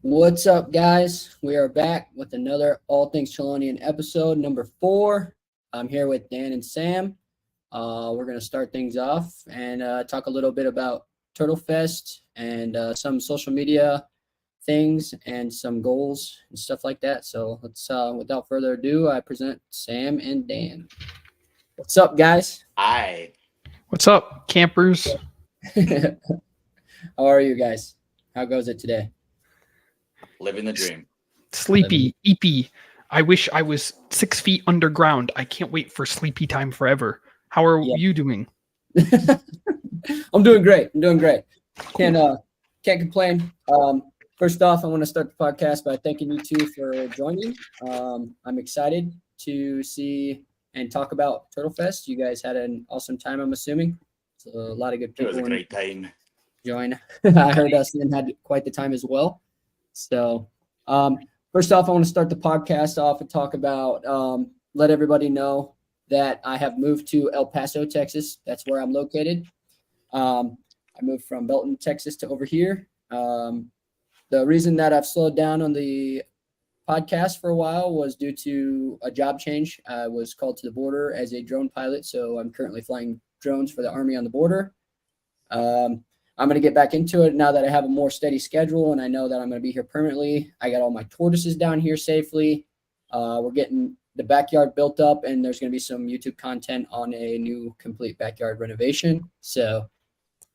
What's up, guys? We are back with another All Things Chelonian episode, number 4. I'm here with Dan and Sam. We're going to start things off and talk a little bit about TurtleFest and some social media things and some goals and stuff like that. So let's, without further ado, I present Sam and Dan. What's up, guys? Hi. What's up, campers? How are you guys? How goes it today? Living the dream. Sleepy, eepy. I wish I was 6 feet underground. I can't wait for sleepy time forever. How are you doing? I'm doing great. Can't complain. First off, I want to start the podcast by thanking you two for joining. I'm excited to see and talk about TurtleFest. You guys had an awesome time, I'm assuming. So a lot of good people. It was a great time. Join. I heard us and had quite the time as well. So first off, I want to start the podcast off and talk about, let everybody know that I have moved to El Paso, Texas. That's where I'm located. I moved from Belton, Texas to over here. The reason that I've slowed down on the podcast for a while was due to a job change. I was called to the border as a drone pilot, so I'm currently flying drones for the Army on the border. I'm going to get back into it now that I have a more steady schedule and I know that I'm going to be here permanently. I got all my tortoises down here safely. We're getting the backyard built up and there's going to be some YouTube content on a new complete backyard renovation. So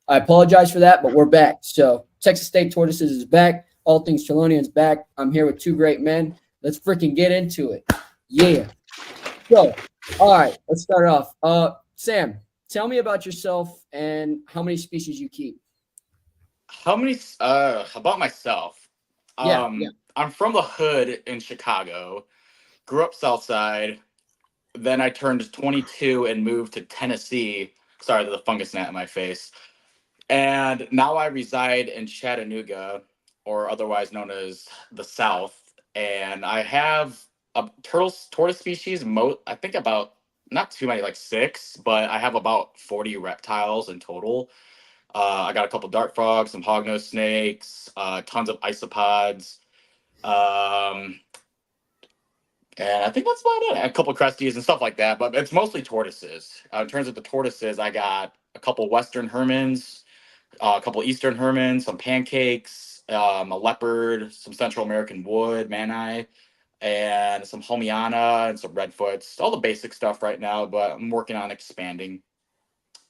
I apologize for that, but we're back. So Texas State Tortoises is back. All Things Chelonian is back. I'm here with two great men. Let's freaking get into it. Yeah. So, all right, let's start off. Sam, tell me about yourself and how many species you keep. How many? About myself. Yeah. I'm from the hood in Chicago. Grew up South Side. Then I turned 22 and moved to Tennessee. Sorry, the fungus gnat in my face. And now I reside in Chattanooga, or otherwise known as the South. And I have a tortoise species. I think about not too many, like 6, but I have about 40 reptiles in total. I got a couple dart frogs, some hognose snakes, tons of isopods, and I think that's about it. A couple cresties and stuff like that, but it's mostly tortoises. In terms of the tortoises, I got a couple Western Hermans, a couple Eastern Hermans, some pancakes, a leopard, some Central American wood, Manai, and some Homiana and some Redfoots. All the basic stuff right now, but I'm working on expanding.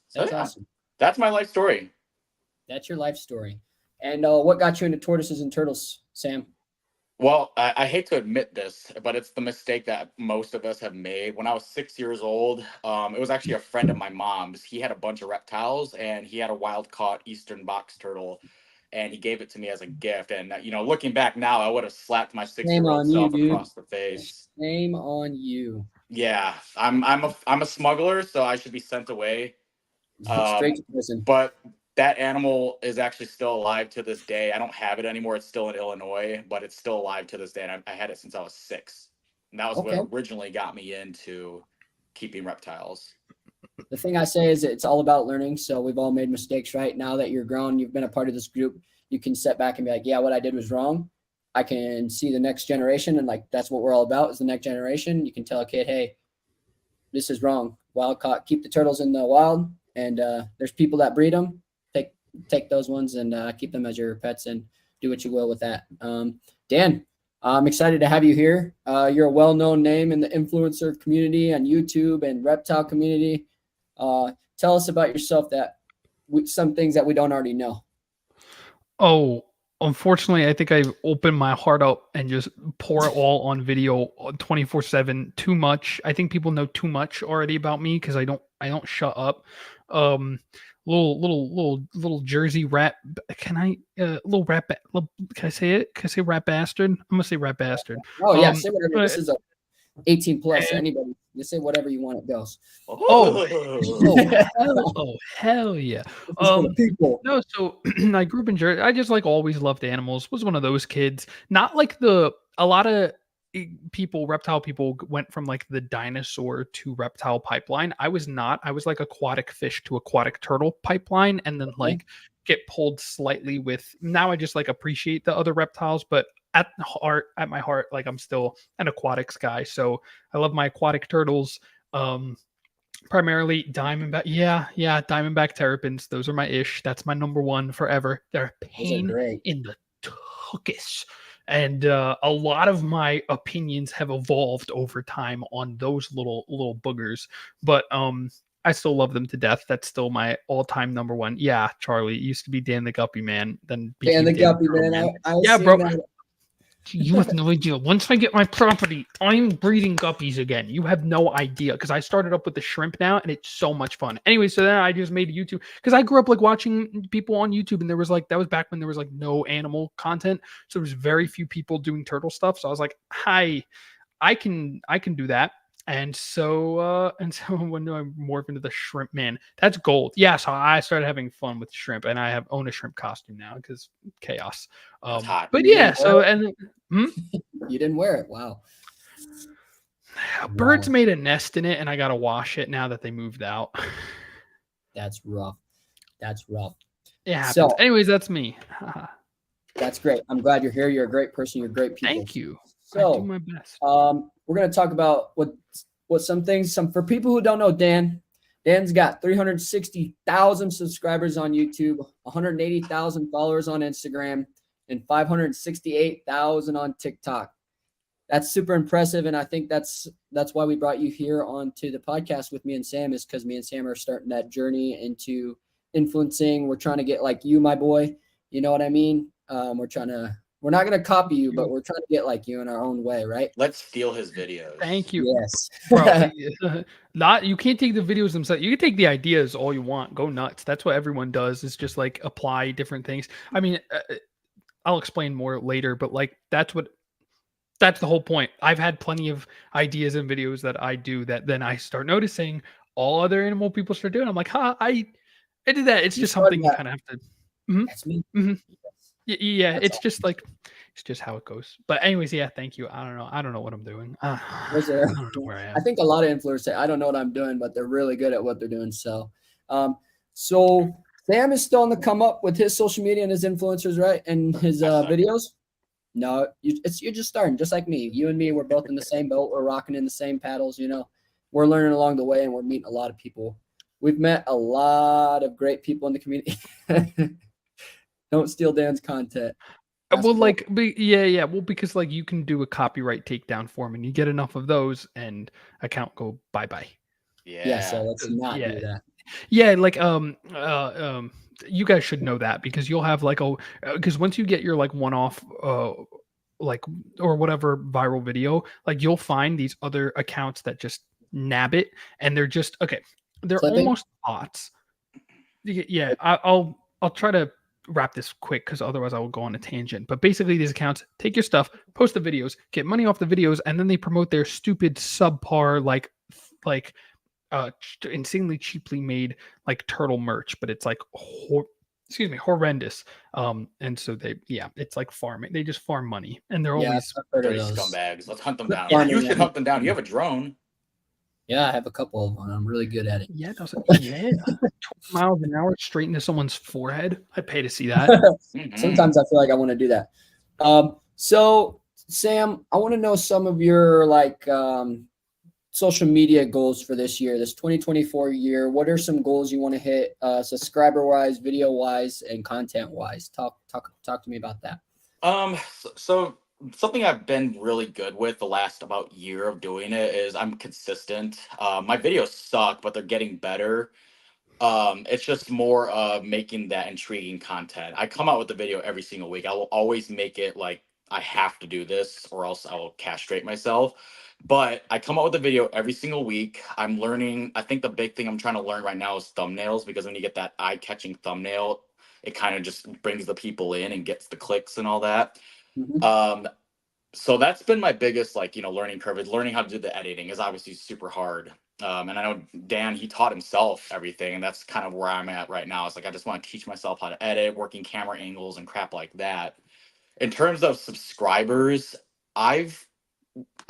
So, That's awesome. That's my life story. That's your life story. And what got you into tortoises and turtles, Sam? Well, I hate to admit this, but it's the mistake that most of us have made. When I was 6 years old, it was actually a friend of my mom's. He had a bunch of reptiles, and he had a wild-caught eastern box turtle, and he gave it to me as a gift. And, looking back now, I would have slapped my 6-year-old self across the face. Shame on you. Yeah, I'm a smuggler, so I should be sent away. Straight to prison. But that animal is actually still alive to this day. I don't have it anymore. It's still in Illinois, but it's still alive to this day. And I had it since I was 6. And that was what originally got me into keeping reptiles. The thing I say is it's all about learning. So we've all made mistakes, right? Now that you're grown, you've been a part of this group, you can step back and be like, yeah, what I did was wrong. I can see the next generation. And like, that's what we're all about is the next generation. You can tell a kid, hey, this is wrong. Wild caught, keep the turtles in the wild. And there's people that breed them. Take those ones and keep them as your pets and do what you will with that. Dan, I'm excited to have you here. You're a well-known name in the influencer community on YouTube and reptile community. Tell us about yourself some things that we don't already know. Oh, unfortunately, I think I've opened my heart up and just pour it all on video 24/7. Too much. I think people know too much already about me because I don't shut up. Little Jersey rat. Can I little rat? Can I say it? Can I say rat bastard? I'm gonna say rat bastard. Oh yeah, say whatever. This is a 18 plus. Anybody, you say whatever you want. It goes. Hell yeah. People. No, so I grew up in Jersey. I just always loved animals. Was one of those kids. Not like a lot of reptile people went from the dinosaur to reptile pipeline. I was not. I was like aquatic fish to aquatic turtle pipeline, and then get pulled slightly with now. I just like appreciate the other reptiles, but at my heart, like I'm still an aquatics guy. So I love my aquatic turtles. Primarily diamondback. Yeah, diamondback terrapins. Those are my ish. That's my number one forever. They're a Those are pain great. in the tuchus. And a lot of my opinions have evolved over time on those little boogers. But I still love them to death. That's still my all-time number one. Yeah, Charlie. It used to be Dan the Guppy Man, then Dan became the Dan Guppy Turtle Man. I Yeah, seen bro. that. You have no idea. Once I get my property, I'm breeding guppies again. You have no idea because I started up with the shrimp now, and it's so much fun. Anyway, so then I just made YouTube because I grew up like watching people on YouTube, and there was like that was back when there was like no animal content, so there was very few people doing turtle stuff. So I was like, hi, I can do that. And so when I morph into the shrimp man, that's gold. Yeah, so I started having fun with shrimp, and I own a shrimp costume now because chaos. That's hot. But You yeah, didn't wear so and You didn't wear it. Wow. birds made a nest in it, and I gotta wash it now that they moved out. That's rough. That's rough. It happens. So Anyways, that's me. that's great. I'm glad you're here. You're a great person. You're great people. Thank you. I So do my best. we're gonna talk about what some things. For people who don't know Dan, Dan's got 360,000 subscribers on YouTube, 180,000 followers on Instagram, and 568,000 on TikTok. That's super impressive, and I think that's why we brought you here onto the podcast with me and Sam, is because me and Sam are starting that journey into influencing. We're trying to get like you, my boy. You know what I mean? We're not gonna copy you, but we're trying to get like you in our own way, right? Let's steal his videos. Thank you. Yes, Bro, you can't take the videos themselves. You can take the ideas all you want. Go nuts. That's what everyone does. Is just like apply different things. I mean, I'll explain more later, but like that's the whole point. I've had plenty of ideas and videos that I do that then I start noticing all other animal people start doing. I'm like, I did that. It's You just something you started kind of have to. that's me. Mhm. Yeah, That's it's just like it's just how it goes. But anyways, yeah, thank you. I don't know what I'm doing. I don't know where I am. I think a lot of influencers say, I don't know what I'm doing, but they're really good at what they're doing. So, so Sam is still on the come up with his social media and his influencers, right? And his videos. No, you're just starting, just like me. You and me, we're both in the same boat. We're rocking in the same paddles. You know, we're learning along the way, and we're meeting a lot of people. We've met a lot of great people in the community. Don't steal Dan's content. That's Well, cool. like, yeah. Well, because like you can do a copyright takedown form, and you get enough of those, and account go bye. Yeah, so let's not Yeah. do that. Yeah, like you guys should know that because you'll have like because once you get your like one-off like or whatever viral video, like you'll find these other accounts that just nab it, and they're just okay. They're Clipping? almost bots. Yeah, I'll try to wrap this quick because otherwise I will go on a tangent. But basically, these accounts take your stuff, post the videos, get money off the videos, and then they promote their stupid subpar like insanely cheaply made like turtle merch, but it's like horrendous. And so it's like farming. They just farm money, and they're always I've heard of Dirty those. scumbags. Let's hunt them down. Yeah. You should hunt them down. You have a drone. Yeah, I have a couple of them. I'm really good at it. 20 miles an hour straight into someone's forehead. I'd pay to see that. Sometimes I feel like I want to do that. So Sam, I want to know some of your like social media goals for this year, this 2024 year. What are some goals you want to hit, subscriber wise, video wise, and content wise? Talk to me about that. So something I've been really good with the last about year of doing it is I'm consistent. My videos suck, but they're getting better. It's just more of making that intriguing content. I come out with the video every single week. I will always make it like I have to do this or else I will castrate myself. But I come out with a video every single week. I'm learning. I think the big thing I'm trying to learn right now is thumbnails, because when you get that eye-catching thumbnail, it kind of just brings the people in and gets the clicks and all that. Mhm. So that's been my biggest learning curve. Is learning how to do the editing is obviously super hard. And I know Dan, he taught himself everything, and that's kind of where I'm at right now. It's like I just want to teach myself how to edit, working camera angles and crap like that. In terms of subscribers, I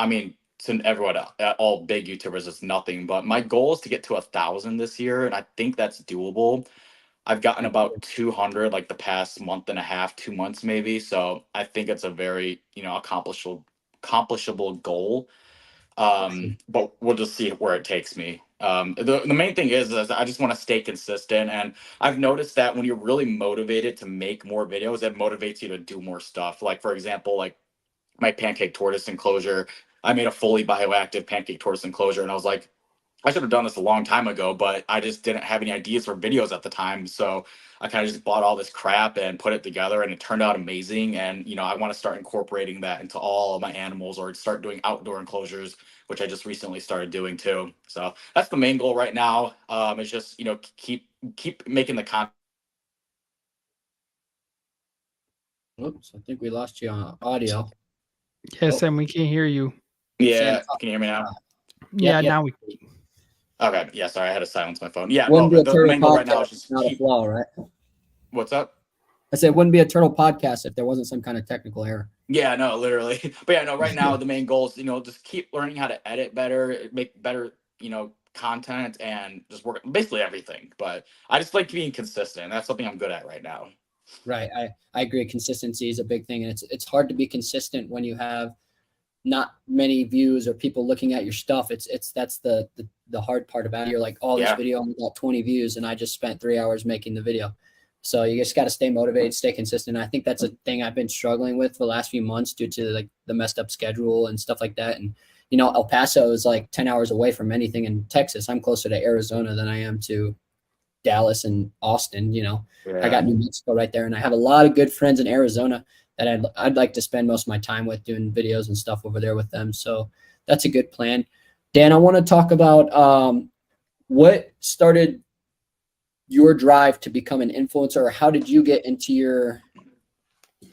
mean, to everyone, all big YouTubers, is nothing, but my goal is to get to 1,000 this year, and I think that's doable. I've gotten about 200 like the past month and a half, 2 months maybe. So I think it's a very, accomplishable goal. But we'll just see where it takes me. The main thing is I just want to stay consistent. And I've noticed that when you're really motivated to make more videos, it motivates you to do more stuff. Like, for example, like my pancake tortoise enclosure, I made a fully bioactive pancake tortoise enclosure. And I was like, I should have done this a long time ago, but I just didn't have any ideas for videos at the time. So I kind of just bought all this crap and put it together, and it turned out amazing. And, I want to start incorporating that into all of my animals, or start doing outdoor enclosures, which I just recently started doing too. So that's the main goal right now. It's just, keep making the content. Oops, I think we lost you on audio. Yeah, Oh. Sam, we can't hear you. Yeah. Sam, Can you hear me now? Yeah, yep. now we. Okay. Yeah. Sorry. I had to silence my phone. Yeah. Wouldn't No, be a the turtle main goal right now is podcast, just not a flow, right? What's up? I said it wouldn't be a turtle podcast if there wasn't some kind of technical error. Yeah, no, literally. But yeah, no, right now the main goal is, just keep learning how to edit better, make better, content, and just work basically everything. But I just like being consistent. That's something I'm good at right now. Right. I agree. Consistency is a big thing. And it's hard to be consistent when you have not many views or people looking at your stuff. That's the hard part about it. You're like, oh, this Yeah. video only got 20 views and I just spent 3 hours making the video. So you just got to stay motivated, stay consistent. I think that's a thing I've been struggling with for the last few months due to like the messed up schedule and stuff like that. And, El Paso is like 10 hours away from anything in Texas. I'm closer to Arizona than I am to Dallas and Austin. Yeah. I got New Mexico right there. And I have a lot of good friends in Arizona that I'd like to spend most of my time with, doing videos and stuff over there with them. So that's a good plan. Dan, I want to talk about what started your drive to become an influencer, or how did you get into your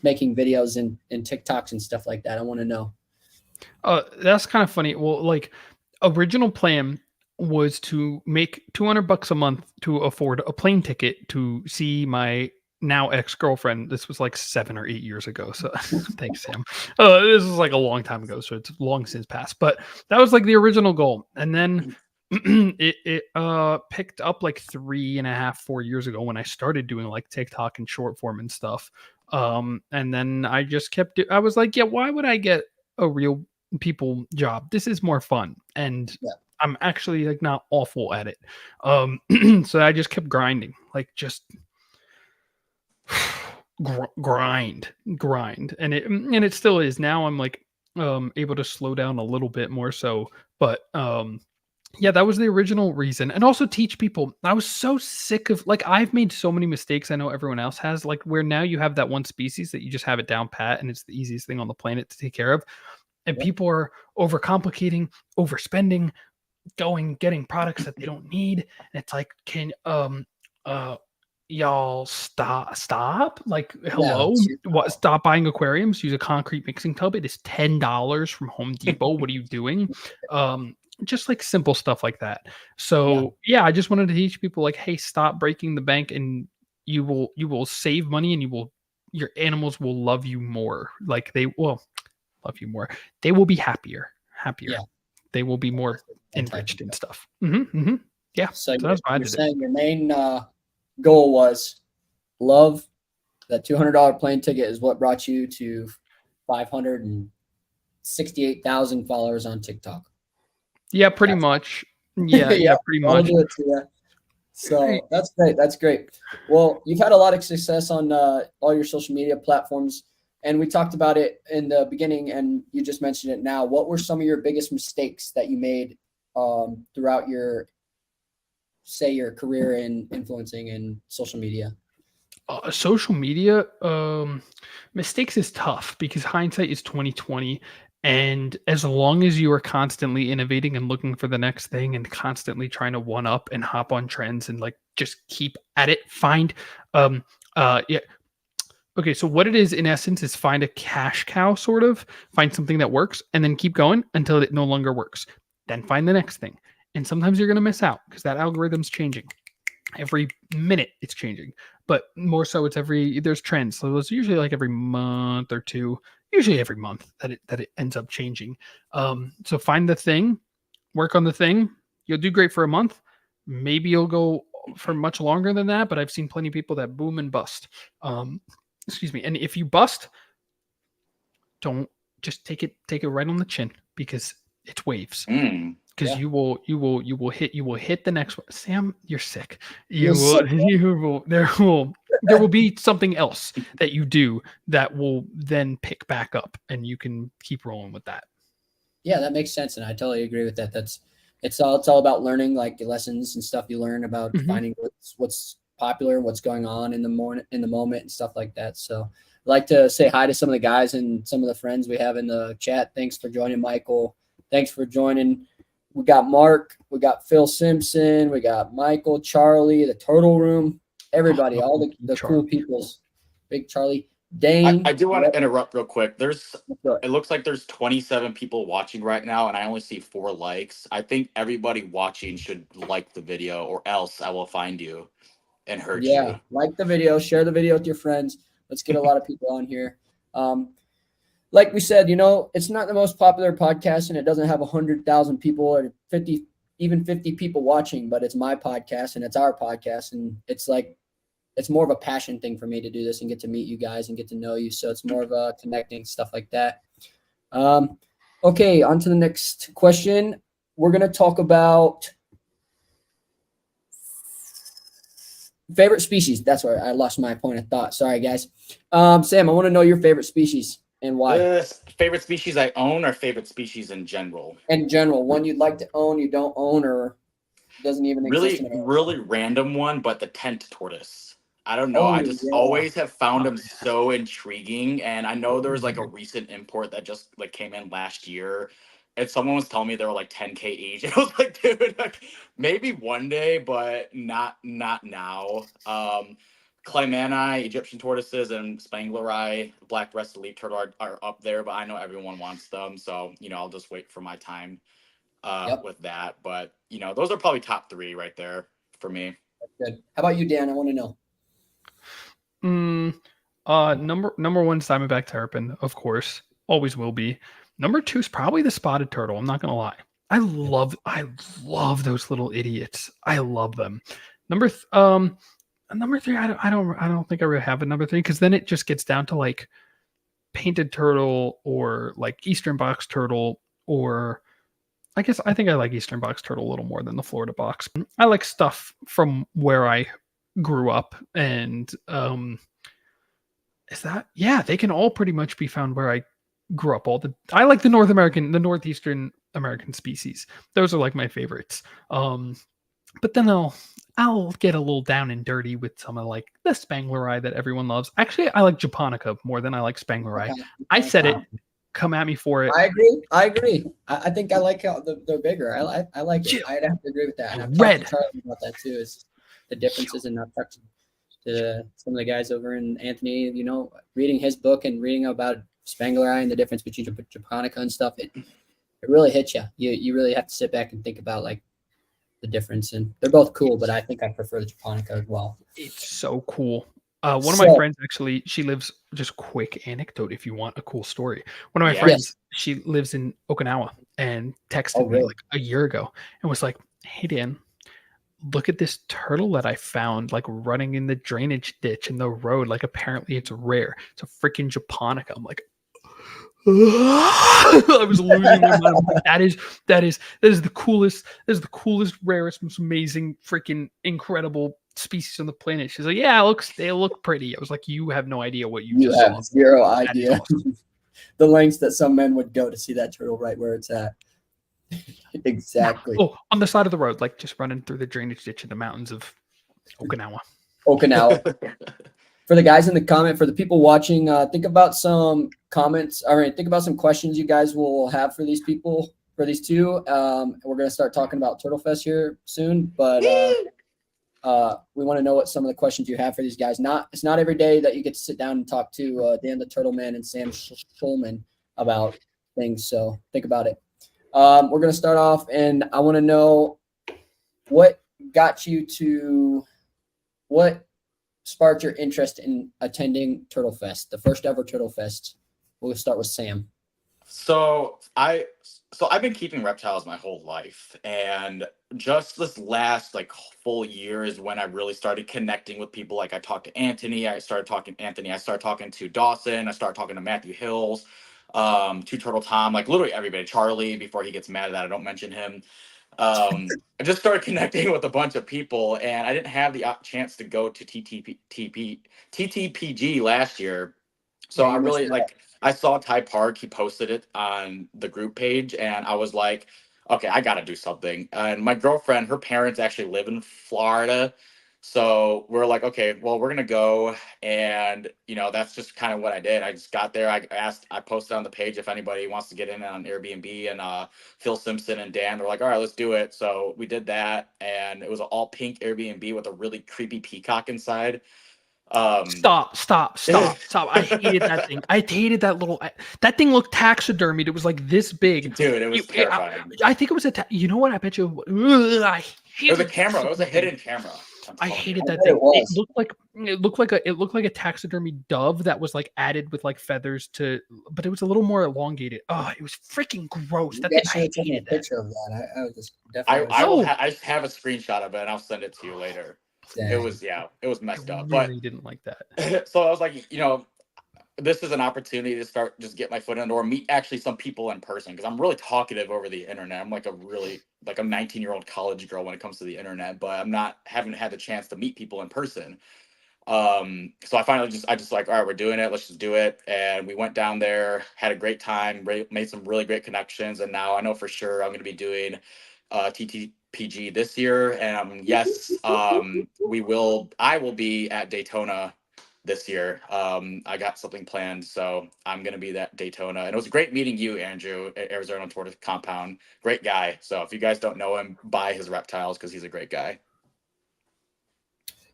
making videos and TikToks and stuff like that? I want to know. That's kind of funny. Well, like, original plan was to make $200 a month to afford a plane ticket to see my now ex-girlfriend. This was like 7 or 8 years ago. So thanks, Sam. This was like a long time ago, so it's long since passed. But that was like the original goal. And then it picked up like 3.5, 4 years ago when I started doing like TikTok and short form and stuff. And then I just I was like, yeah, why would I get a real people job? This is more fun. And Yeah. I'm actually like not awful at it. So I just kept grinding, like just grind. And it still is. Now I'm like able to slow down a little bit more so, but yeah, that was the original reason. And also teach people. I was so sick of, like, I've made so many mistakes. I know everyone else has, like, where now you have that one species that you just have it down pat and it's the easiest thing on the planet to take care of. And people are overcomplicating, overspending, getting products that they don't need. And it's like, can y'all stop? Like, hello? What? Stop buying aquariums. Use a concrete mixing tub. It is $10 from Home Depot. What are you doing? Just like simple stuff like that. So yeah, I just wanted to teach people, like, hey, stop breaking the bank, and you will save money, and your animals will love you more. Like, they will love you more. They will be happier. Yeah. They will be more enriched and stuff. Yeah. So that's why you're saying your main goal was love. That $200 plane ticket is what brought you to 568,000 followers on TikTok. Yeah, pretty much. Yeah, pretty much. So that's great. That's great. Well, you've had a lot of success on all your social media platforms, and we talked about it in the beginning, and you just mentioned it now. What were some of your biggest mistakes that you made throughout your career in influencing and social media? Social media mistakes is tough because hindsight is 2020. And as long as you are constantly innovating and looking for the next thing and constantly trying to one up and hop on trends and like just keep at it, okay, so what it is in essence is find a cash cow, sort of find something that works and then keep going until it no longer works. Then find the next thing. And sometimes you're going to miss out because that algorithm's changing. Every minute it's changing, but more so there's trends. So it's usually like every month or two, usually every month that it ends up changing. So find the thing, work on the thing. You'll do great for a month. Maybe you'll go for much longer than that, but I've seen plenty of people that boom and bust. Excuse me. And if you bust, don't just take it right on the chin, because it's waves. Because you will hit the next one. Sam, you're sick. There will be something else that you do that will then pick back up, and you can keep rolling with that. Yeah, that makes sense, and I totally agree with that. It's all about learning, like lessons and stuff you learn about finding what's popular, what's going on in the moment and stuff like that. So I'd like to say hi to some of the guys and some of the friends we have in the chat. Thanks for joining, Michael. Thanks for joining. We got Mark, we got Phil Simpson, we got Michael, Charlie, the Turtle Room, everybody, all the cool peoples. Big Charlie, Dane. I do want to interrupt real quick. It looks like there's 27 people watching right now, and I only see 4 likes. I think everybody watching should like the video, or else I will find you and hurt you. Yeah, like the video, share the video with your friends. Let's get a lot of people on here. Like we said, it's not the most popular podcast, and it doesn't have 100,000 people or 50 people watching, but it's my podcast and it's our podcast. And it's more of a passion thing for me to do this and get to meet you guys and get to know you. So it's more of a connecting, stuff like that. Okay, on to the next question. We're going to talk about favorite species. That's where I lost my point of thought. Sorry, guys. Sam, I want to know your favorite species and why. Favorite species I own, or favorite species in general? In general, one you'd like to own, you don't own, or doesn't even exist. Really random one, but the tent tortoise. I don't know. I just always have found them so intriguing. And I know there was like a recent import that just like came in last year. And someone was telling me they were like 10K each. I was like, dude, like, maybe one day, but not now. Clymani, Egyptian tortoises, and Spangleri, black-breasted leaf turtle are up there, but I know everyone wants them. So, I'll just wait for my time with that. But, those are probably top 3 right there for me. Good. How about you, Dan? I want to know. Number 1, Diamondback terrapin, of course, always will be. Number 2 is probably the spotted turtle. I'm not gonna lie, I love those little idiots. I love them. Number 3, I don't think I really have a number 3, because then it just gets down to like painted turtle or like Eastern box turtle, or I think I like Eastern box turtle a little more than the Florida box. I like stuff from where I grew up, and they can all pretty much be found where I grew up. I like the northeastern American species. Those are like my favorites. But then I'll get a little down and dirty with some of like the Spangleri that everyone loves. Actually, I like Japonica more than I like Spangleri. Okay. I said it. Come at me for it. I agree. I think I like how they're bigger. I like it. I'd have to agree with that. And I've talked to Charlie about that too. Is the differences, and I've talked to some of the guys over in Anthony. Reading his book and reading about Spangleri and the difference between Japonica and stuff. It really hits you. You really have to sit back and think about like the difference, and they're both cool, but I think I prefer the Japonica as well. It's so cool. One of my friends, actually, she lives, just quick anecdote if you want a cool story. One of my friends, she lives in Okinawa, and texted me like a year ago and was like, "Hey Dan, look at this turtle that I found like running in the drainage ditch in the road. Like apparently it's rare. It's a freaking Japonica." I'm like, I was losing my mind. Like, that is the coolest, rarest, most amazing, freaking incredible species on the planet. She's like, "Yeah, they look pretty." I was like, "You have no idea what you just have saw." Zero idea. Awesome. The lengths that some men would go to see that turtle right where it's at. Exactly. Oh, on the side of the road, like just running through the drainage ditch in the mountains of Okinawa. For the guys in the comment, for the people watching, think about some comments. All right, think about some questions you guys will have for these people, for these two. We're going to start talking about TurtleFest here soon, but we want to know what some of the questions you have for these guys. It's not every day that you get to sit down and talk to Dan the Turtle Man and Sam Schulman about things, so think about it. We're going to start off, and I want to know what sparked your interest in attending TurtleFest, the first ever TurtleFest. We'll start with Sam. I've been keeping reptiles my whole life, and just this last like full year is when I really started connecting with people. Like I talked to Anthony, I started talking to Dawson, I started talking to Matthew Hills, to Turtle Tom, like literally everybody, Charlie, before he gets mad that I don't mention him. I just started connecting with a bunch of people, and I didn't have the chance to go to TTPG last year. So Yeah, I you missed really like, I saw Ty Park, he posted it on the group page, and I was like, okay, I got to do something. And my girlfriend, her parents actually live in Florida. So we're like, okay, well, we're going to go. And, that's just kind of what I did. I just got there. I posted on the page if anybody wants to get in on Airbnb, and Phil Simpson and Dan were like, all right, let's do it. So we did that. And it was an all pink Airbnb with a really creepy peacock inside. Stop. I hated that thing. I hated that that thing looked taxidermied. It was like this big. Dude, it was terrifying. I think it was you know what? I bet you. I It was a camera. It was a hidden camera. I hated that bet thing. it was. It looked like a taxidermy dove that was like added with like feathers but it was a little more elongated. Oh, it was freaking gross. You That guys thing, I should have taken a hated that. picture of that. I was just I definitely. I have a screenshot of it, and I'll send it to you later. Dang. It was messed I up. really didn't like that. But so I was like, this is an opportunity to start just get my foot in the door, meet actually some people in person, because I'm really talkative over the internet. I'm like a 19-year-old college girl when it comes to the internet, but haven't had the chance to meet people in person. So I just like, all right, we're doing it. Let's just do it. And we went down there, had a great time, made some really great connections. And now I know for sure I'm going to be doing TTPG this year. And yes, I will be at Daytona this year. I got something planned, so I'm going to be at Daytona. And it was great meeting you, Andrew, at Arizona Tortoise Compound. Great guy. So if you guys don't know him, buy his reptiles because he's a great guy.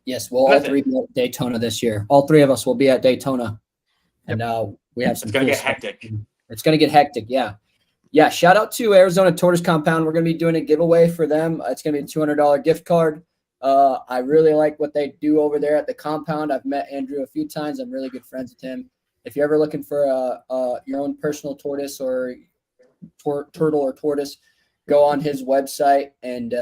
Yes, we'll all three be at Daytona this year. All three of us will be at Daytona. Yep. And we have some It's going to cool get stuff. hectic. It's going to get hectic, yeah. Yeah, shout out to Arizona Tortoise Compound. We're going to be doing a giveaway for them. It's going to be a $200 gift card. I really like what they do over there at the compound. I've met Andrew a few times. I'm really good friends with him. If you're ever looking for your own personal tortoise or turtle or tortoise, go on his website and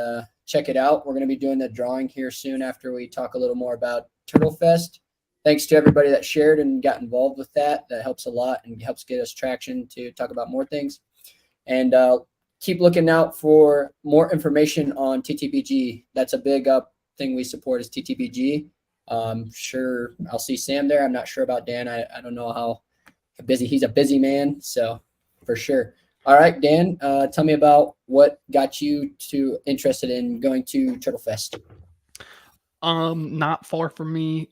check it out. We're going to be doing the drawing here soon after we talk a little more about TurtleFest. Thanks to everybody that shared and got involved with that. That helps a lot and helps get us traction to talk about more things. And keep looking out for more information on TTPG. That's a big thing we support is TTPG. Sure, I'll see Sam there. I'm not sure about Dan. I don't know how busy. He's a busy man, so for sure. All right, Dan, tell me about what got you interested in going to TurtleFest. Not far from me,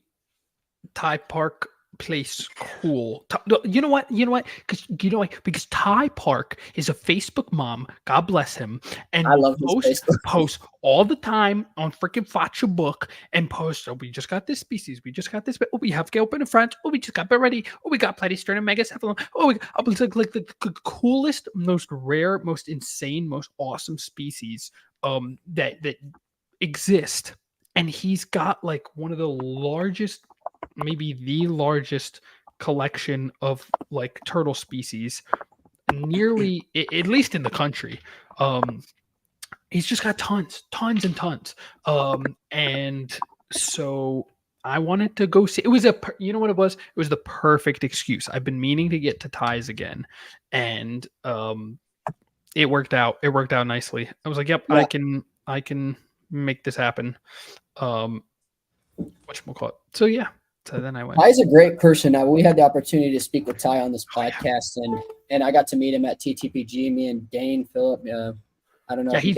Ty Park place cool. You know what? Because Ty Park is a Facebook mom. God bless him. And I love his Facebook posts all the time on freaking Facha book and posts. Oh, we just got this species. We just got this. Oh, we have to open in France. Oh, we just got ready. Oh, we got Platysternum megacephalon. Oh, it's like the coolest, most rare, most insane, most awesome species that exist. And he's got like one of the largest, maybe the largest collection of like turtle species nearly, at least in the country. He's just got tons and tons. And so I wanted to go see. It was you know what it was? It was the perfect excuse. I've been meaning to get to ties again, and it worked out. It worked out nicely. I was like, yep, yeah. I can make this happen. Whatchamacallit. So yeah. So then I went. Ty's a great person. We had the opportunity to speak with Ty on this podcast, and I got to meet him at TTPG. Me and Dane, Philip. I don't know. Yeah, if you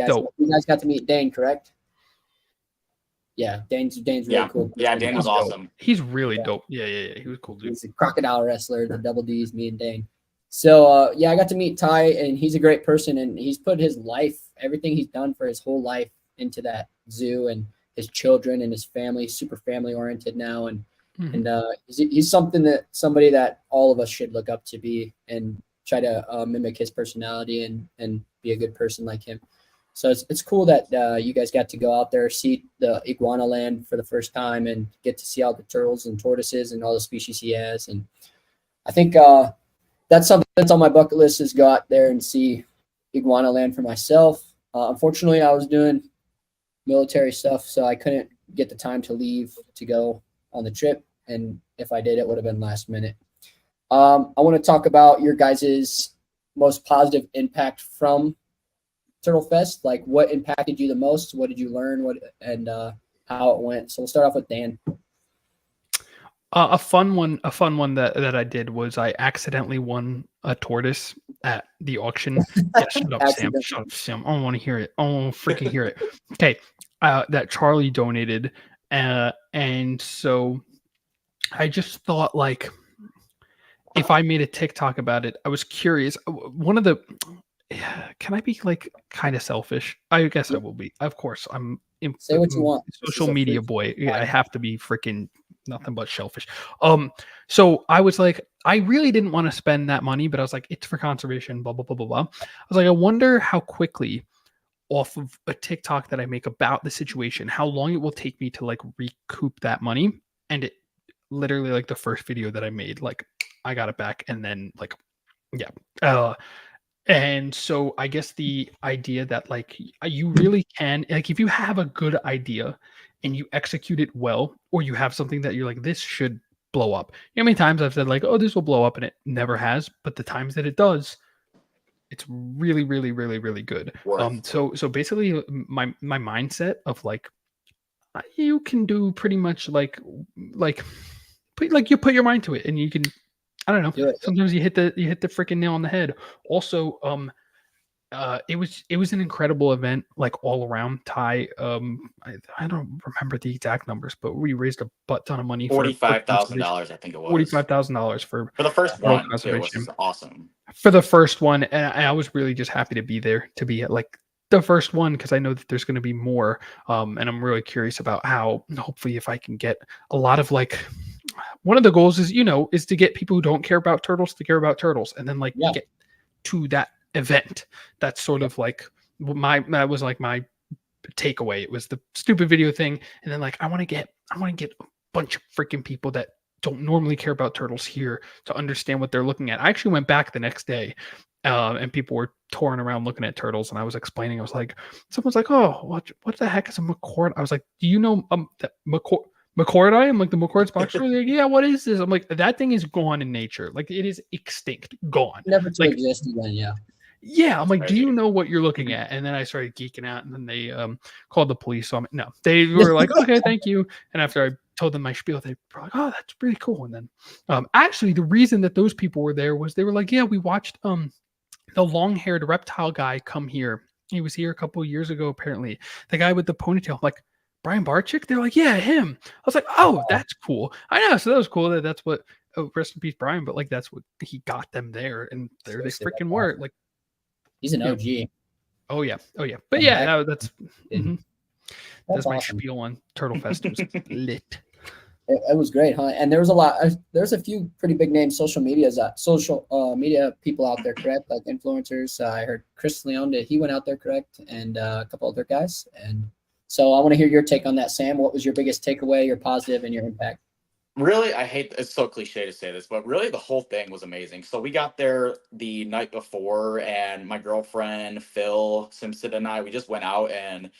guys got to meet Dane, correct? Yeah, Dane's really cool. Yeah, Dane was awesome. He's really dope. Yeah. He was cool, dude. He's a crocodile wrestler, the double D's, me and Dane. So I got to meet Ty, and he's a great person, and he's put his life, everything he's done for his whole life, into that zoo and his children and his family. He's super family oriented now, and he's somebody that all of us should look up to be and try to mimic his personality and be a good person like him. So it's cool that you guys got to go out there, see the iguana land for the first time, and get to see all the turtles and tortoises and all the species he has. And I think that's something that's on my bucket list, is go out there and see iguana land for myself. Unfortunately, I was doing military stuff, so I couldn't get the time to leave to go on the trip. And if I did, it would have been last minute. I want to talk about your guys' most positive impact from TurtleFest. Like, what impacted you the most? What did you learn? And how it went? So we'll start off with Dan. A fun one that I did was I accidentally won a tortoise at the auction. Yeah, shut up, Sam. Shut up, Sam. I don't want to hear it. I don't want to freaking hear it. Okay, that Charlie donated, and so I just thought, like, if I made a TikTok about it, I was curious. One of the can I be like kind of selfish? I guess I will be. Of course, I'm Say what you want. Social media boy. I have to be freaking nothing but shellfish. So I was like, I really didn't want to spend that money, but I was like, it's for conservation, blah blah blah blah blah. I was like, I wonder how quickly off of a TikTok that I make about the situation, how long it will take me to like recoup that money. And it literally, like, the first video that I made, like, I got it back, and then, like, yeah. And so I guess the idea that, like, you really can, like, if you have a good idea and you execute it well, or you have something that you're like, this should blow up. You know how many times I've said, like, oh, this will blow up, and it never has, but the times that it does, it's really, really, really, really good. So basically, my mindset of, like, you can do pretty much like you put your mind to it, and you can, I don't know. Sometimes you hit the freaking nail on the head. Also, it was an incredible event, like, all around. Ty, I don't remember the exact numbers, but we raised a butt ton of money. $45,000, I think it was. $45,000 for the first one. It was awesome. For the first one, and I was really just happy to be there, to be at, like, the first one, because I know that there's going to be more, and I'm really curious about how, hopefully, if I can get a lot of, like, one of the goals is, is to get people who don't care about turtles to care about turtles, and then, like, get to that event. That's sort of like that was like my takeaway. It was the stupid video thing, and then, like, I want to get a bunch of freaking people that don't normally care about turtles here to understand what they're looking at. I actually went back the next day, and people were touring around looking at turtles, and I was explaining. I was like, someone's like, oh, what the heck is a McCord? I was like, do you know that McCordi? I'm like, the McCord's box store? Like, yeah, what is this? I'm like, that thing is gone in nature. Like, it is extinct, gone. Never to like, exist again, yeah. Yeah, I'm like, do you know what you're looking at? And then I started geeking out, and then they called the police. So no, they were like, okay, thank you. And after I told them my spiel, they were like, oh, that's pretty cool. And then actually, the reason that those people were there was they were like, yeah, we watched the long-haired reptile guy come here. He was here a couple of years ago, apparently. The guy with the ponytail. I'm like, Brian Barczyk? They're like, yeah, him. I was like, oh, that's cool. I know. So that was cool. That's what, oh, rest in peace, Brian. But, like, that's what he got them there. And there they freaking were. Like, he's an OG. Oh, yeah. But yeah, that's that's my spiel on TurtleFest. It was lit. It was great, huh? And there was there's a few pretty big name social media people out there, correct? Like influencers. I heard Chris Leon he went out there, correct? And a couple other guys. And so I want to hear your take on that, Sam. What was your biggest takeaway, your positive, and your impact? Really, it's so cliche to say this, but really the whole thing was amazing. So we got there the night before, and my girlfriend, Phil Simpson, and we just went out, and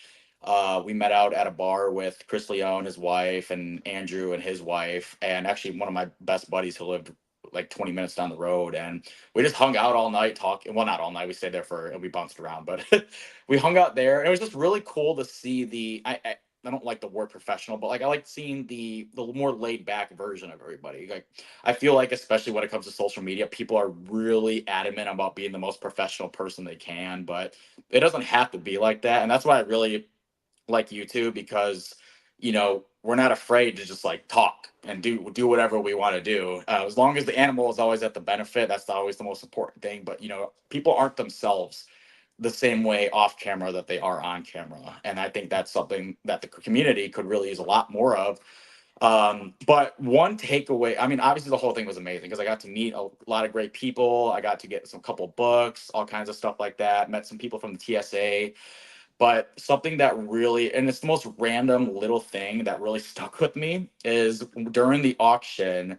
we met out at a bar with Chris Leon, his wife, and Andrew and his wife, and actually one of my best buddies who lived like 20 minutes down the road. And we just hung out all night talking. Well, not all night. We stayed there and we bounced around, but we hung out there. And it was just really cool to see I don't like the word professional, but, like, I like seeing the more laid back version of everybody. Like, I feel like, especially when it comes to social media, people are really adamant about being the most professional person they can, but it doesn't have to be like that. And that's why I really like YouTube, because, we're not afraid to just, like, talk and do whatever we want to do. As long as the animal is always at the benefit, that's always the most important thing. But, people aren't themselves the same way off camera that they are on camera. And I think that's something that the community could really use a lot more of. But one takeaway, I mean, obviously the whole thing was amazing because I got to meet a lot of great people. I got to get couple books, all kinds of stuff like that. Met some people from the TSA. But something that really, and it's the most random little thing that really stuck with me, is during the auction,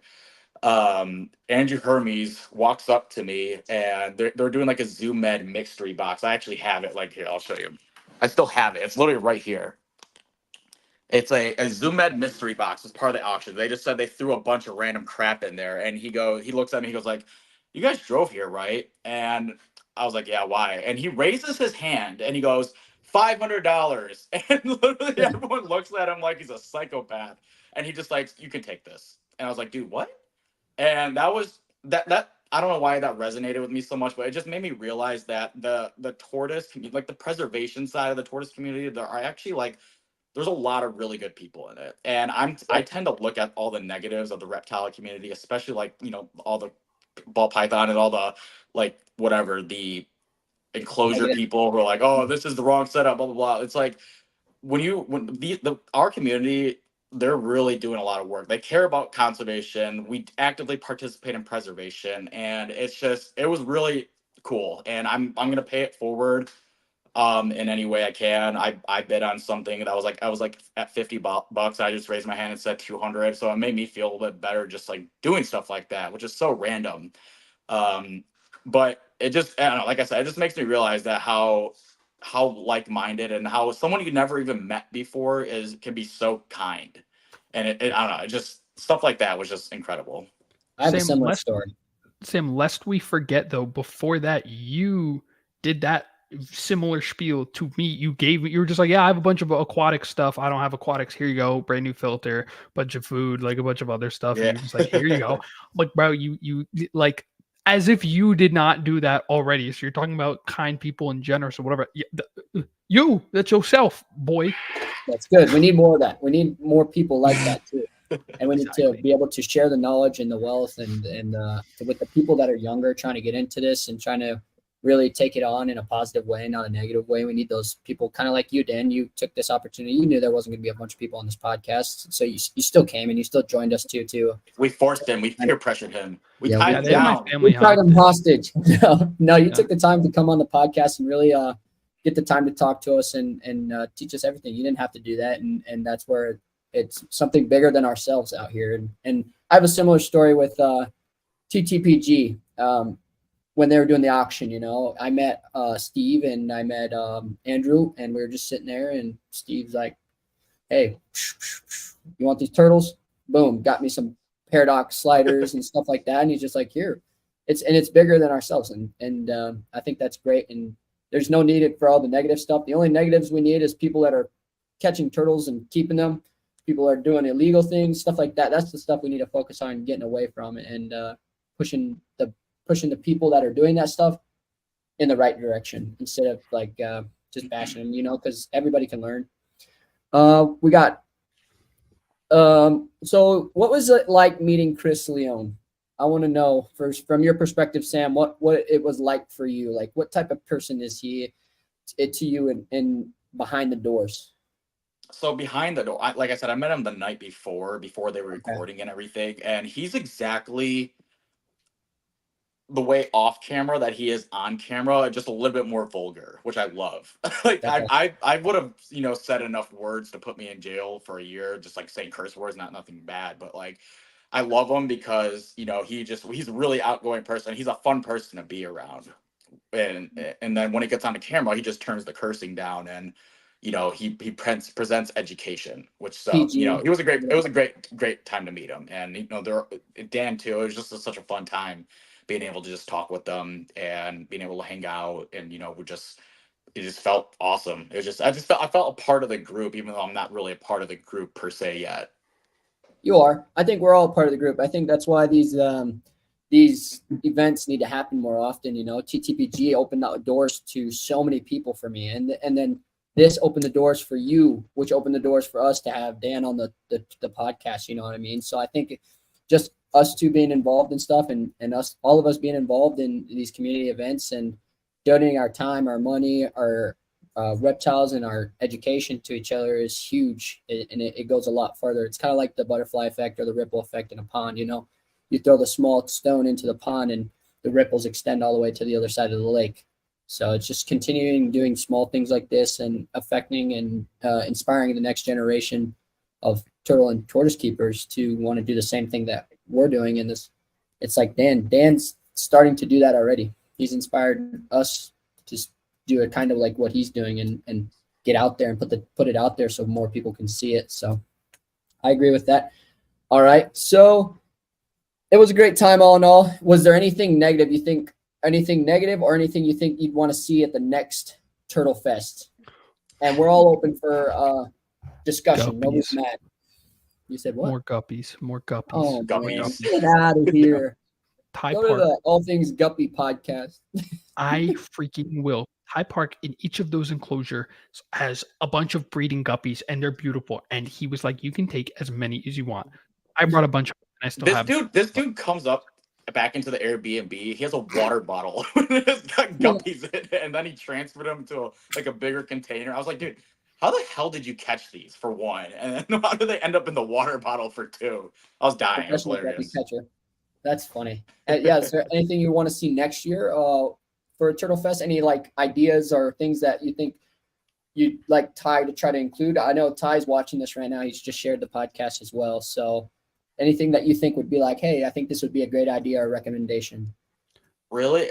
Andrew Hermes walks up to me, and they're doing like a Zoom Med mixtory box. I actually have it, like, here, I'll show you. I still have it. It's literally right here. It's a Zoom Med mystery box. It's part of the auction. They just said they threw a bunch of random crap in there, and he looks at me, he goes like, "You guys drove here, right?" And I was like, "Yeah, why?" And he raises his hand and he goes, $500. And literally everyone looks at him like he's a psychopath. And he just like, "You can take this." And I was like, "Dude, what?" And that was that I don't know why that resonated with me so much, but it just made me realize that the tortoise like the preservation side of the tortoise community, there are actually like there's a lot of really good people in it. And I tend to look at all the negatives of the reptile community, especially like, all the ball python and all the like whatever, the enclosure Negative. people who are like, "Oh, this is the wrong setup, blah blah blah." It's like when our community, they're really doing a lot of work. They care about conservation. We actively participate in preservation, and it was really cool. And I'm gonna pay it forward in any way I can. I bid on something that I was like at 50 bucks. I just raised my hand and said 200. So it made me feel a little bit better just like doing stuff like that, which is so random. But it just, I don't know, like I said, it just makes me realize that how like-minded and how someone you never even met before can be so kind. And I don't know, it just stuff like that was just incredible. I have a Sam, similar story. lest we forget though, before that, you did that similar spiel to me. You were just like, "Yeah, I have a bunch of aquatic stuff. I don't have aquatics. Here you go, brand new filter, bunch of food, like a bunch of other stuff." And Yeah. you're just like, "Here you go." Like, bro, you like as if you did not do that already. So you're talking about kind people and generous or whatever. That's yourself, boy. That's good. We need more of that. We need more people like that too. And we need to Exactly. be able to share the knowledge and the wealth and with the people that are younger trying to get into this and trying to really take it on in a positive way, not a negative way. We need those people kind of like you, Dan. You took this opportunity. You knew there wasn't going to be a bunch of people on this podcast. So you still came and you still joined us too. We forced him. We peer pressured him. We Yeah, tied Yeah, him they had my down. family We tried them hostage. No, you Yeah. took the time to come on the podcast and really get the time to talk to us and teach us everything. You didn't have to do that. And that's where it's something bigger than ourselves out here. And I have a similar story with TTPG. When they were doing the auction, I met Steve and I met Andrew, and we were just sitting there, and Steve's like, "Hey, you want these turtles?" Boom, got me some paradox sliders and stuff like that. And he's just like, "Here." It's bigger than ourselves, and I think that's great. And there's no need for all the negative stuff. The only negatives we need is people that are catching turtles and keeping them. People are doing illegal things, stuff like that. That's the stuff we need to focus on getting away from, and pushing the people that are doing that stuff in the right direction instead of like just bashing them, because everybody can learn. We got so what was it like meeting Chris Leone? I want to know first from your perspective, Sam, what it was like for you. Like, what type of person is he to you and behind the doors? So behind the door, like I said, I met him the night before they were Okay. recording and everything, and he's exactly the way off camera that he is on camera, just a little bit more vulgar, which I love. Like That's I would have said enough words to put me in jail for a year, just like saying curse words, nothing bad, but like I love him because he's a really outgoing person. He's a fun person to be around, and then when he gets on the camera, he just turns the cursing down, and he presents education, which PG. it was a great time to meet him, and Dan too. It was just such a fun time being able to just talk with them and being able to hang out, and it just felt awesome. I felt a part of the group, even though I'm not really a part of the group per se yet. You are. I think we're all part of the group. I think that's why these events need to happen more often. TTPG opened up doors to so many people for me, and then this opened the doors for you, which opened the doors for us to have Dan on the podcast. You know what I mean? So I think just us two being involved in stuff, and all of us being involved in these community events and donating our time, our money, our reptiles, and our education to each other is huge, and it goes a lot further. It's kind of like the butterfly effect or the ripple effect in a pond. You throw the small stone into the pond, and the ripples extend all the way to the other side of the lake. So it's just continuing doing small things like this and affecting and inspiring the next generation of turtle and tortoise keepers to want to do the same thing that we're doing in this. It's like Dan's starting to do that already. He's inspired us to do it kind of like what he's doing and get out there and put it out there so more people can see it. So I agree with that. All right. So it was a great time all in all. Was there anything negative you think, anything negative or anything you think you'd want to see at the next Turtle Fest? And we're all open for discussion. Guppies. Nobody's mad. You said what? More guppies. Oh, Guppies. man. Get out of here. Thai Go to Park. the All Things Guppy podcast. I freaking will. Thai Park in each of those enclosures has a bunch of breeding guppies, and they're beautiful. And he was like, "You can take as many as you want." I brought a bunch of them, and I still have. This dude comes up back into the Airbnb. He has a water bottle. It's got guppies in it, and then he transferred them to a bigger container. I was like, dude, how the hell did you catch these for one? And then how did they end up in the water bottle for two? I was dying. It was Professional guppy hilarious. catcher. That's funny. Yeah, is there anything you want to see next year for Turtle Fest? Any like ideas or things that you think you'd like Ty to try to include? I know Ty's watching this right now. He's just shared the podcast as well. So anything that you think would be like, hey, I think this would be a great idea or recommendation? Really,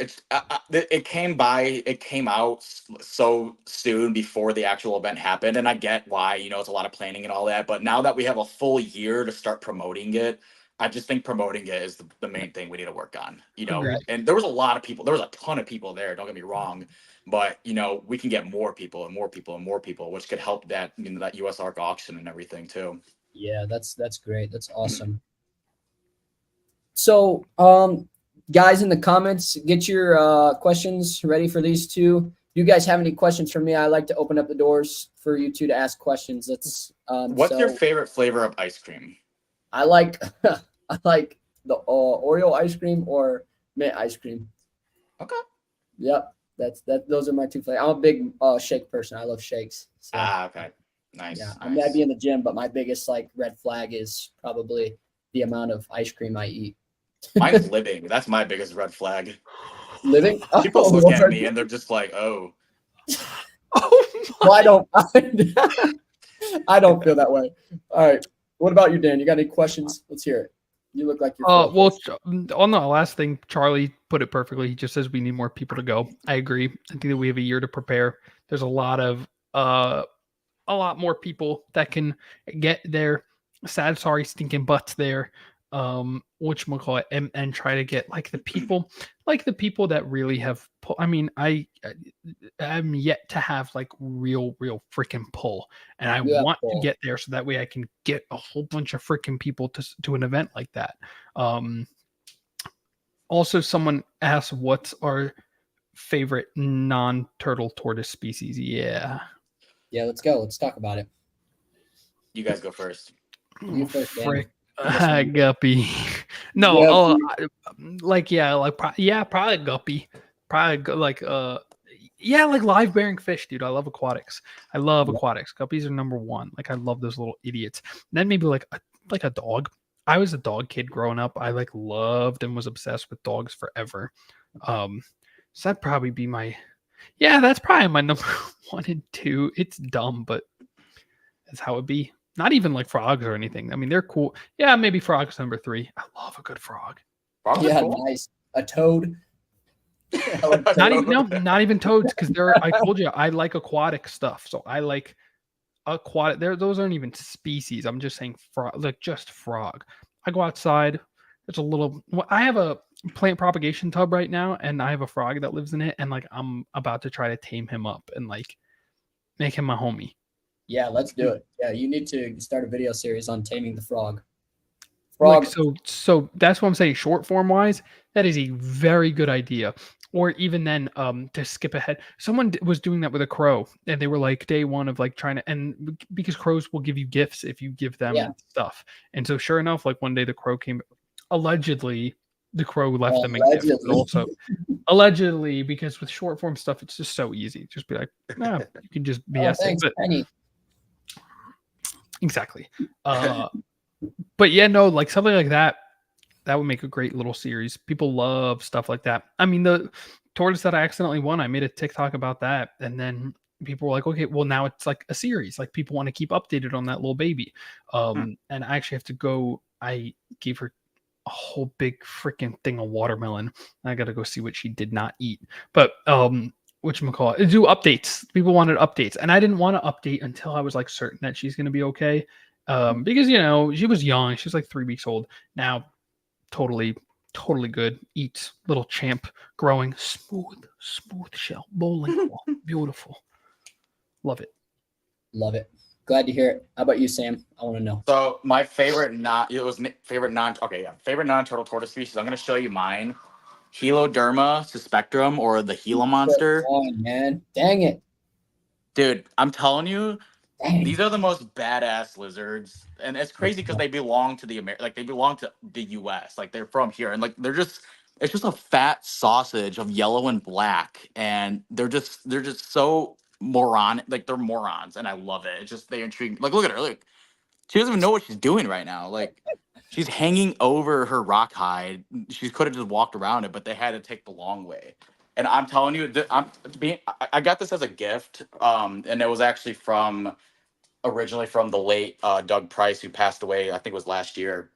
it came out so soon before the actual event happened, and I get why, it's a lot of planning and all that. But now that we have a full year to start promoting it, I just think promoting it is the main thing we need to work on. Agreed. And there was a lot of people, there was a ton of people there. Don't get me wrong, but we can get more people and more people and more people, which could help that that US Arc auction and everything too. Yeah, that's great. That's awesome. So, guys in the comments, get your questions ready for these two. You guys have any questions for me? I like to open up the doors for you two to ask questions. That's What's your favorite flavor of ice cream? I like I like the Oreo ice cream or mint ice cream. Okay. Yep, those are my two flavors. I'm a big shake person. I love shakes. So, Okay. Nice. yeah, Nice. I mean, I'd be in the gym, but my biggest like red flag is probably the amount of ice cream I eat. Mine's living. That's my biggest red flag. Living? People Oh, look at Lord. me and they're just like, "Oh, Oh Well, I don't I don't feel that way. All right. What about you, Dan? You got any questions? Let's hear it. You look like you're well, on the last thing, Charlie put it perfectly. He just says we need more people to go. I agree. I think that we have a year to prepare. There's a lot more people that can get their sad, sorry, stinking butts there. Whatchamacallit, and try to get like the people that really have pull. I mean, I am yet to have like real freaking pull, and I want to get there so that way I can get a whole bunch of freaking people to an event like that. Also, someone asked, what's our favorite non-turtle tortoise species? Yeah, let's go. Let's talk about it. you guys go first." You first, Dan. frick. Guppy. No, probably guppy. Probably like live bearing fish, dude. I love aquatics. Aquatics. Guppies are number one. Like I love those little idiots. And then maybe like a dog. I was a dog kid growing up. I like loved and was obsessed with dogs forever. So that'd probably be that's probably my number 1 and 2. It's dumb, but that's how it be. Not even like frogs or anything. I mean, they're cool. Yeah, maybe frogs number 3. I love a good frog. Frogs are cool. Nice. A toad. Not even toads, because I told you I like aquatic stuff. So I like aquatic. Those aren't even species. I'm just saying frog, like just frog. I go outside. It's a little. I have a plant propagation tub right now, and I have a frog that lives in it, and like I'm about to try to tame him up and like make him my homie. Yeah, let's do it. Yeah, you need to start a video series on taming the frog. Like, so that's what I'm saying. Short form wise, that is a very good idea. Or even then, to skip ahead, someone was doing that with a crow, and they were like day one of like trying to, and because crows will give you gifts if you give them stuff. And so sure enough, like one day the crow came, allegedly the crow left them a gift. But also allegedly, because with short form stuff, it's just so easy. Just be like, nah, you can just BS thanks, it. Penny. Exactly. But yeah, no, like something like that would make a great little series. People love stuff like that. I mean, the tortoise that I accidentally won, I made a TikTok about that, and then people were like, okay, well now it's like a series. Like people want to keep updated on that little baby. And I actually have to go. I gave her whole big freaking thing of watermelon. I got to go see what she did not eat. But whatchamacallit, do updates. People wanted updates, and I didn't want to update until I was like certain that she's going to be okay. Because she was young. She was like 3 weeks old. Now, totally good. Eats, little champ, growing, smooth shell, bowling ball, beautiful. Love it. Love it. Glad to hear it. How about you, Sam? I want to know. So my favorite favorite non-turtle tortoise species. I'm gonna show you mine. Heloderma suspectrum, or the Gila monster. Oh, man. Dang it. Dude, I'm telling you, Dang. these are the most badass lizards, and it's crazy because they belong to they belong to the U.S. Like they're from here, and like it's just a fat sausage of yellow and black, and they're just so moronic. Like they're morons, and I love it. It's just they intrigue me. Like look at her, like she doesn't even know what she's doing right now. Like she's hanging over her rock hide. She could have just walked around it, but they had to take the long way. And I'm telling you, I got this as a gift, and it was actually originally from the late Doug Price, who passed away, I think it was last year.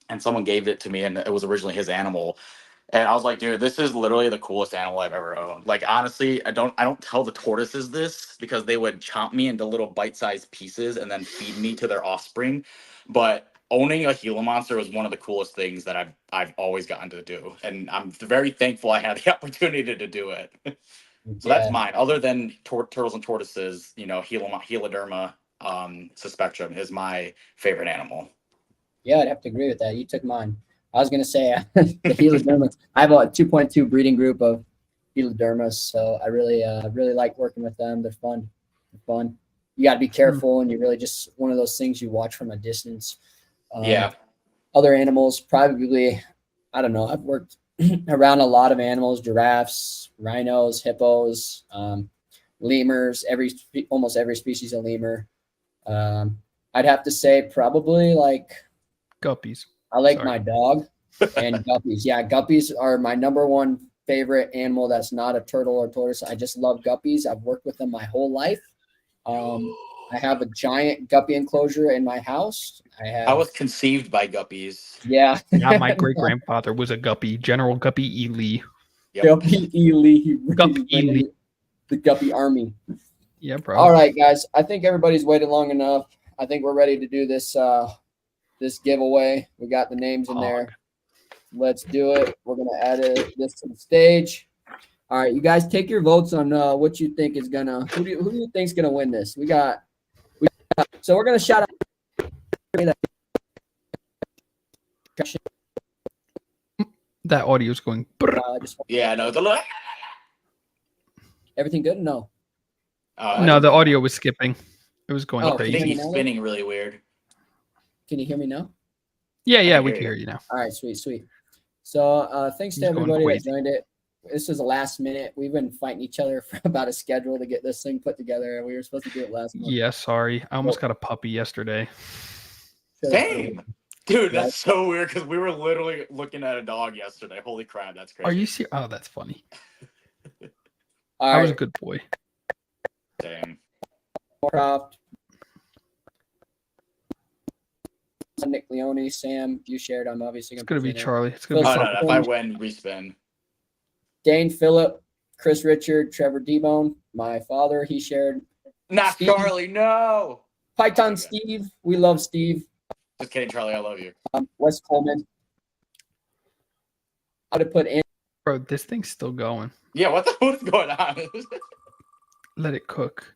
And someone gave it to me, and it was originally his animal. And I was like, dude, this is literally the coolest animal I've ever owned. Like, honestly, I don't tell the tortoises this because they would chomp me into little bite-sized pieces and then feed me to their offspring. But owning a Gila monster was one of the coolest things that I've always gotten to do. And I'm very thankful I had the opportunity to do it. So that's mine. Other than turtles and tortoises, Heloderma suspectrum is my favorite animal. Yeah, I'd have to agree with that. You took mine. I was gonna say the Helodermas. I have a 2.2 breeding group of Helodermas, so I really like working with them. They're fun. You got to be careful, and you really just one of those things you watch from a distance. Other animals, probably, I don't know. I've worked around a lot of animals: giraffes, rhinos, hippos, lemurs. Almost every species of lemur. I'd have to say probably like guppies. I like my dog and guppies. Yeah, guppies are my number one favorite animal that's not a turtle or tortoise. I just love guppies. I've worked with them my whole life. I have a giant guppy enclosure in my house. I was conceived by guppies. Yeah. My great-grandfather was a guppy, General Guppy Ely. Yep. Guppy Ely. Guppy Ely. The guppy army. Yeah, bro. All right, guys. I think everybody's waited long enough. I think we're ready to do this this giveaway. We got the names in there. Let's do it. We're gonna add this to the stage. All right, you guys take your votes on what you think is gonna who do you think's gonna win this? So we're gonna shout out that audio's going. Yeah, no. Everything good? No. No, the audio was skipping. It was going crazy. I think he's spinning really weird. Can you hear me now? Yeah, we can hear you now. All right, sweet. So thanks to everybody that joined it. This was a last minute. We've been fighting each other for about a schedule to get this thing put together, and we were supposed to do it last month. Yeah, sorry. I almost got a puppy yesterday. Same. Dude, that's so weird because we were literally looking at a dog yesterday. Holy crap, that's crazy. Are you serious? Oh, that's funny. I was a good boy. Same. Croft. Nick Leone, Sam, you shared. I'm obviously going to be Charlie. It's going to be no. If I win, respin. Dane Phillip, Chris Richard, Trevor D-Bone, my father, he shared. Not Steve. Charlie, no. Python Steve, we love Steve. Just kidding, Charlie, I love you. Wes Coleman. How to put in. Bro, this thing's still going. Yeah, what is going on? Let it cook.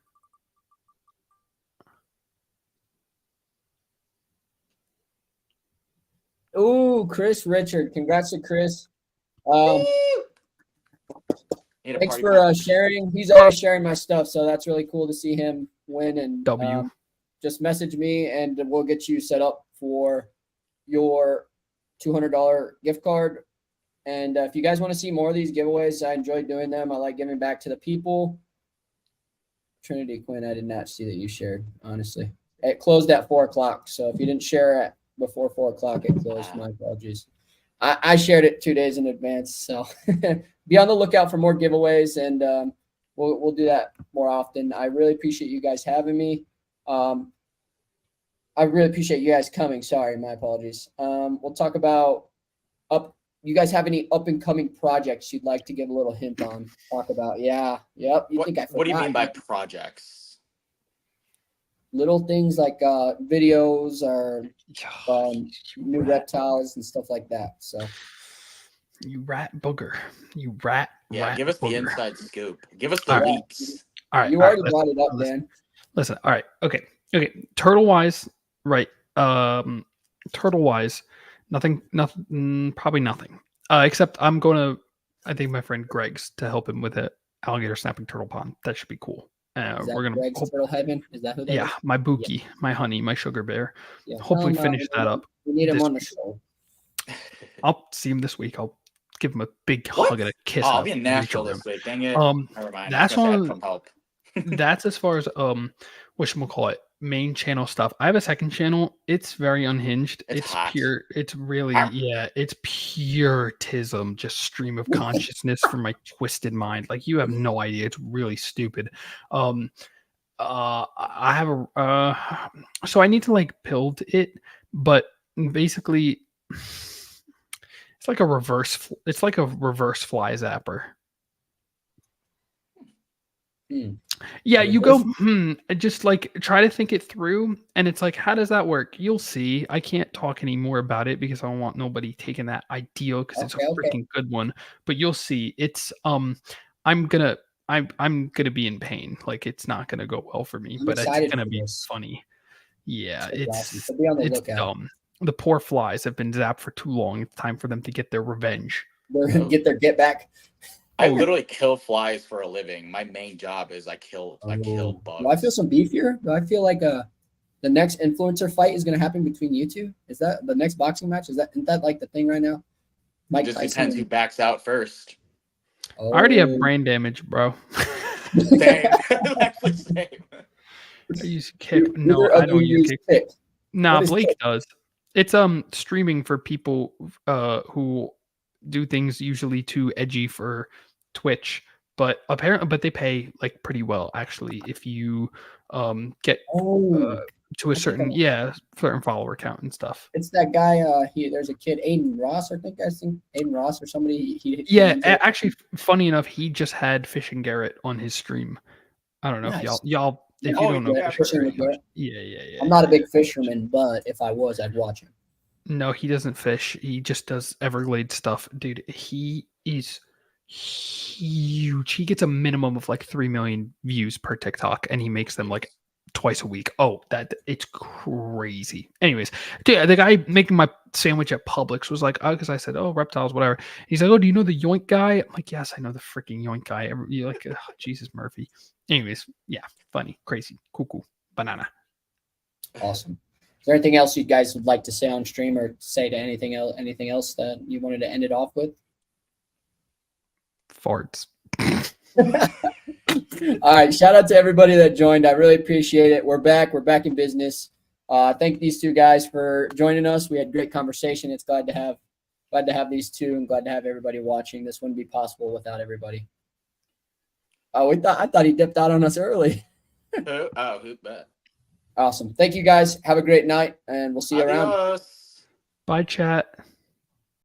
Ooh, Chris Richard. Congrats to Chris. Thanks for sharing. He's always sharing my stuff, so that's really cool to see him win. And just message me, and we'll get you set up for your $200 gift card. And if you guys want to see more of these giveaways, I enjoy doing them. I like giving back to the people. Trinity Quinn, I did not see that you shared, honestly. It closed at 4 o'clock, so if you didn't share it before 4 o'clock, it closed. My apologies. I shared it 2 days in advance, so be on the lookout for more giveaways, and we'll do that more often. I really appreciate you guys having me. I really appreciate you guys coming. Sorry, my apologies. We'll talk about You guys have any up and coming projects you'd like to give a little hint on? Talk about? Yeah. Yep. What do you mean by projects? Little things like videos or new reptiles and stuff like that. So you rat booger. You rat. Yeah, rat give us the booger. inside scoop. Give us the All right. leaks. All right. you all already right, brought it up, listen, Dan. Listen. All right. Okay. Turtle wise, right? Turtle wise, nothing. Probably nothing. Except I think my friend Greg's to help him with it. Alligator snapping turtle pond. That should be cool. Is that We're gonna. Greg's Turtle Heaven? Is that who that Yeah, is? my Buki, my honey, my sugar bear. Yeah. Hopefully No, finish that up. We need him this on the week. show. I'll see him this week. I'll give him a big What? hug and a kiss. Oh, I'll and be in a reach Nashville around. this week. Dang it. Never mind. That's I was gonna say I'd one. come help. That's as far as whatchamacallit, main channel stuff. I have a second channel. It's very unhinged. It's hot. pure. It's really it's puritism, just stream of consciousness from my twisted mind. Like you have no idea. It's really stupid. I have a so I need to like build it, but basically it's like a reverse fly zapper. Yeah, you go just like try to think it through, and it's like, how does that work? You'll see. I can't talk any more about it because I don't want nobody taking that idea because it's a freaking good one. But you'll see. It's I'm gonna be in pain. Like it's not gonna go well for me, but it's gonna be funny. Yeah, it's dumb. The poor flies have been zapped for too long. It's time for them to get their revenge. Get their get back. I literally kill flies for a living. My main job is I kill bugs. Do I feel some beef here? Do I feel like the next influencer fight is going to happen between you two? Is that the next boxing match? Isn't that like the thing right now? Mike just Tyson depends who backs out first. I already have brain damage, bro. Same. Actually, same. I use kick. No, I don't use kick. Nah, Blake does. It's streaming for people who do things usually too edgy for Twitch, but they pay like pretty well actually if you get to a certain follower count and stuff. It's that guy there's a kid, Aiden Ross, I think Aiden Ross or somebody. Actually funny enough, he just had Fishing Garrett on his stream. I don't know if y'all if you don't know Fishing Garrett. Yeah. I'm not a big fisherman, but if I was, I'd watch him. No, he doesn't fish. He just does Everglades stuff. Dude, he is huge. He gets a minimum of like 3 million views per TikTok, and he makes them like twice a week. Oh, it's crazy. Anyways, dude, the guy making my sandwich at Publix was like, because I said, oh, reptiles, whatever. He's like, oh, do you know the Yoink guy? I'm like, yes, I know the freaking Yoink guy. You're like, Jesus Murphy. Anyways, yeah, funny, crazy, cool, banana. Awesome. Is there anything else you guys would like to say on stream or say to anything else that you wanted to end it off with? Farts. All right. Shout out to everybody that joined. I really appreciate it. We're back. We're back in business. Thank these two guys for joining us. We had great conversation. It's glad to have these two and glad to have everybody watching. This wouldn't be possible without everybody. Oh, I thought he dipped out on us early. Who bet? Awesome. Thank you guys. Have a great night, and we'll see you around. Bye, chat.